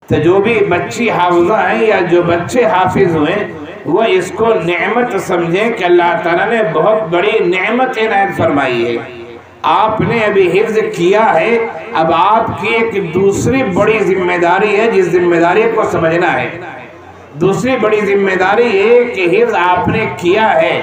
تو جو بھی بچی حافظہ ہیں یا جو بچے حافظ ہوئے وہ اس کو نعمت سمجھیں کہ اللہ تعالیٰ نے بہت بڑی نعمت عنایت فرمائی ہے۔ آپ نے ابھی حفظ کیا ہے، اب آپ کی ایک دوسری بڑی ذمہ داری ہے جس ذمہ داری کو سمجھنا ہے۔ دوسری بڑی ذمہ داری یہ کہ حفظ آپ نے کیا ہے،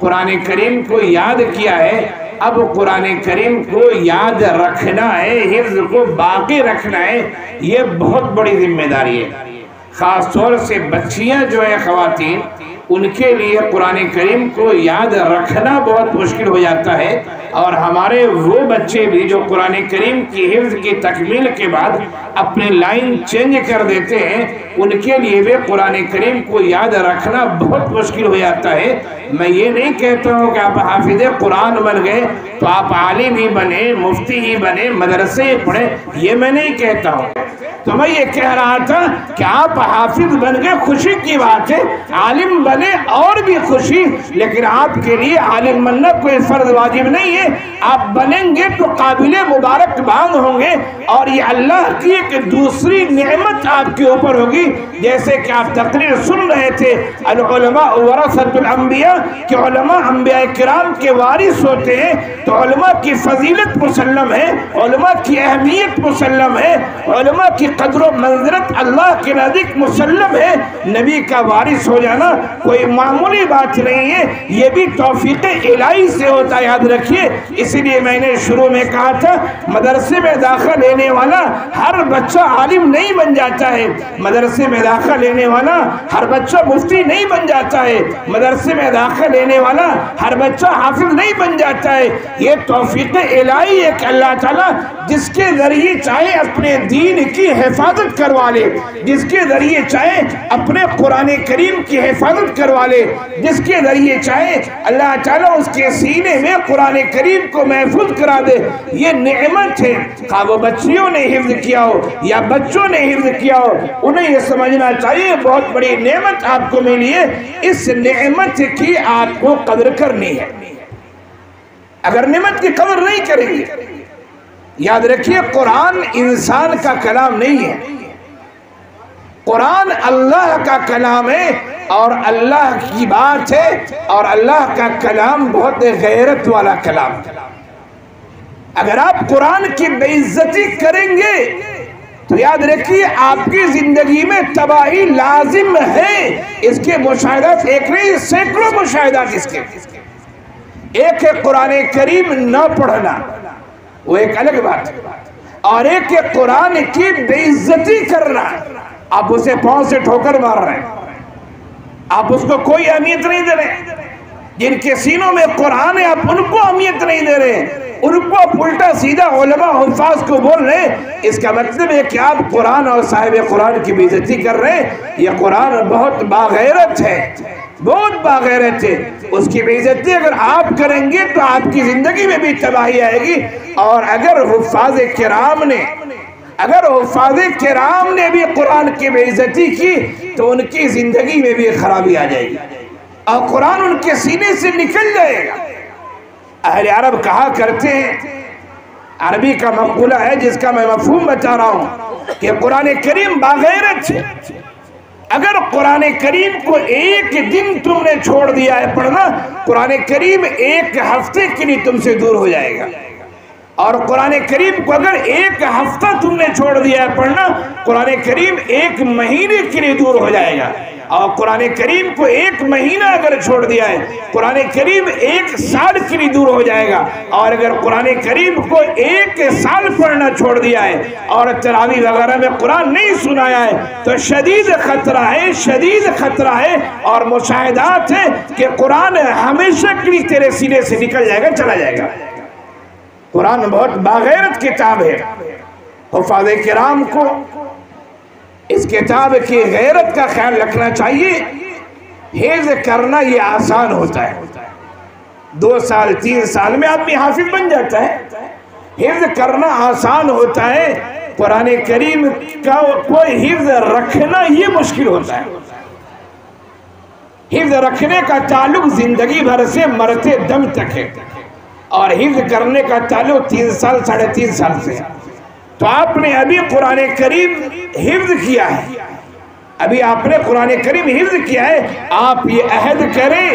قرآن کریم کو یاد کیا ہے، اب قرآن کریم کو یاد رکھنا ہے، حفظ کو باقی رکھنا ہے۔ یہ بہت بڑی ذمہ داری ہے، خاص طور سے بچیاں جو ہیں خواتین، ان کے لیے قرآن کریم کو یاد رکھنا بہت مشکل ہو جاتا ہے، اور ہمارے وہ بچے بھی جو قرآن کریم کی حفظ کی تکمیل کے بعد اپنے لائن چینج کر دیتے ہیں، ان کے لیے بھی قرآن کریم کو یاد رکھنا بہت مشکل ہو جاتا ہے۔ میں یہ نہیں کہتا ہوں کہ آپ حافظ قرآن بن گئے تو آپ عالم ہی بنے، مفتی ہی بنے، مدرسے ہی پڑھیں، یہ میں نہیں کہتا ہوں۔ تو میں یہ کہہ رہا تھا کہ آپ حافظ بن گئے، خوشی کی بات ہے، عالم بنے اور بھی خوشی، لیکن آپ کے لیے عالم بننا کوئی فرض واجب نہیں ہے۔ آپ بنیں گے تو قابل مبارکباد ہوں گے، اور یہ اللہ کی ایک دوسری نعمت آپ کے اوپر ہوگی۔ جیسے کہ آپ تقریر سن رہے تھے العلماء ورثۃ الانبیاء، کہ علماء انبیاء کرام کے وارث ہوتے ہیں، تو علماء کی فضیلت مسلم ہے، علماء کی اہمیت مسلم ہے، علماء کی قدر و منزلت اللہ کے نزدیک مسلم ہے۔ نبی کا وارث ہو جانا کوئی معمولی بات نہیں ہے، یہ بھی توفیق الہی سے ہوتا ہے، یاد رکھیے۔ اسی لیے میں نے شروع میں کہا تھا مدرسے میں داخلہ لینے والا ہر بچہ عالم نہیں بن جاتا ہے، مدرسے میں داخلہ لینے والا ہر بچہ مفتی نہیں بن جاتا ہے، مدرسے میں داخلہ لینے والا ہر بچہ حافظ نہیں بن جاتا ہے۔ یہ توفیق الہی ہے کہ اللہ تعالیٰ جس کے ذریعے چاہے اپنے دین کی حفاظت کروا لے، جس کے ذریعے چاہے اپنے قرآن کریم کی حفاظت کروا لے، جس کے ذریعے چاہے اللہ تعالیٰ اس کے سینے میں قرآن کریم کو محفوظ کرا دے۔ یہ نعمت ہے، خواہ وہ بچیوں نے حفظ کیا ہو یا بچوں نے حفظ کیا ہو، انہیں یہ سمجھنا چاہیے بہت بڑی نعمت آپ کو ملی ہے، اس نعمت کی آپ کو قدر کرنی ہے۔ اگر نعمت کی قدر نہیں کریں گے، یاد رکھیے قرآن انسان کا کلام نہیں ہے، قرآن اللہ کا کلام ہے، اور اللہ کی بات ہے، اور اللہ کا کلام بہت غیرت والا کلام ہے۔ اگر آپ قرآن کی بے عزتی کریں گے تو یاد رکھیے آپ کی زندگی میں تباہی لازم ہے۔ اس کے مشاہدات ایک نہیں، سینکڑوں مشاہدات اس کے۔ ایک ہے قرآن کریم نہ پڑھنا، وہ ایک الگ بات ہے، اور ایک ہے قرآن کی بے عزتی کرنا، آپ اسے پاؤں سے ٹھوکر مار رہے ہیں، آپ اس کو کوئی اہمیت نہیں دے رہے۔ جن کے سینوں میں قرآن ہے آپ ان کو اہمیت نہیں دے رہے، ان کو الٹا سیدھا علماء حفاظ کو بول رہے ہیں۔ اس کا مطلب ہے کہ آپ قرآن اور صاحب قرآن کی بے عزتی کر رہے ہیں۔ یہ قرآن بہت باغیرت ہے، بہت باغیرت ہے، اس کی بے عزتی اگر آپ کریں گے تو آپ کی زندگی میں بھی تباہی آئے گی، اور اگر حفاظ کرام نے بھی قرآن کی بے عزتی کی تو ان کی زندگی میں بھی خرابی آ جائے گی، اور قرآن ان کے سینے سے نکل جائے گا۔ اہل عرب کہا کرتے ہیں، عربی کا مقولہ ہے جس کا میں مفہوم بتا رہا ہوں، کہ قرآن کریم باغیرت ہے۔ اگر قرآن کریم کو ایک دن تم نے چھوڑ دیا ہے پڑھنا، قرآن کریم ایک ہفتے کے لیے تم سے دور ہو جائے گا، اور قرآن کریم کو اگر ایک ہفتہ تم نے چھوڑ دیا ہے پڑھنا، قرآن کریم ایک مہینے کے لیے دور ہو جائے گا، اور قرآن کریم کو ایک مہینہ اگر چھوڑ دیا ہے قرآن کریم ایک سال کے لیے دور ہو جائے گا، اور اگر قرآن کریم کو ایک سال پڑھنا چھوڑ دیا ہے اور تراویح وغیرہ میں قرآن نہیں سنایا ہے تو شدید خطرہ ہے، شدید خطرہ ہے، اور مشاہدات ہیں کہ قرآن ہمیشہ کے لیے تیرے سینے سے نکل جائے گا، چلا جائے گا۔ قرآن بہت باغیرت کتاب ہے، حفاظ کرام کو اس کتاب کی غیرت کا خیال رکھنا چاہیے۔ حفظ کرنا یہ آسان ہوتا ہے، 2 سال 3 سال میں آدمی حافظ بن جاتا ہے۔ حفظ کرنا آسان ہوتا ہے، قرآن کریم کا کوئی حفظ رکھنا یہ مشکل ہوتا ہے۔ حفظ رکھنے کا تعلق زندگی بھر سے مرتے دم تک ہے، اور حفظ کرنے کا تعلق 3 سال 3.5 سال سے ہے۔ تو آپ نے ابھی قرآن کریم حفظ کیا ہے، ابھی آپ نے قرآن کریم حفظ کیا ہے، آپ یہ عہد کریں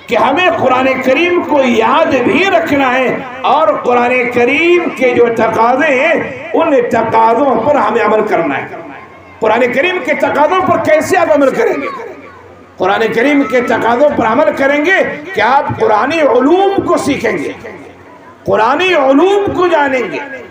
کہ ہمیں قرآن کریم کو یاد بھی رکھنا ہے اور قرآن کریم کے جو تقاضے ہیں ان تقاضوں پر ہمیں عمل کرنا ہے۔ قرآن کریم کے تقاضوں پر کیسے آپ عمل کریں گے؟ قرآن کریم کے تقاضوں پر عمل کریں گے کہ آپ قرآنی علوم کو سیکھیں گے، قرآنی علوم کو جانیں گے۔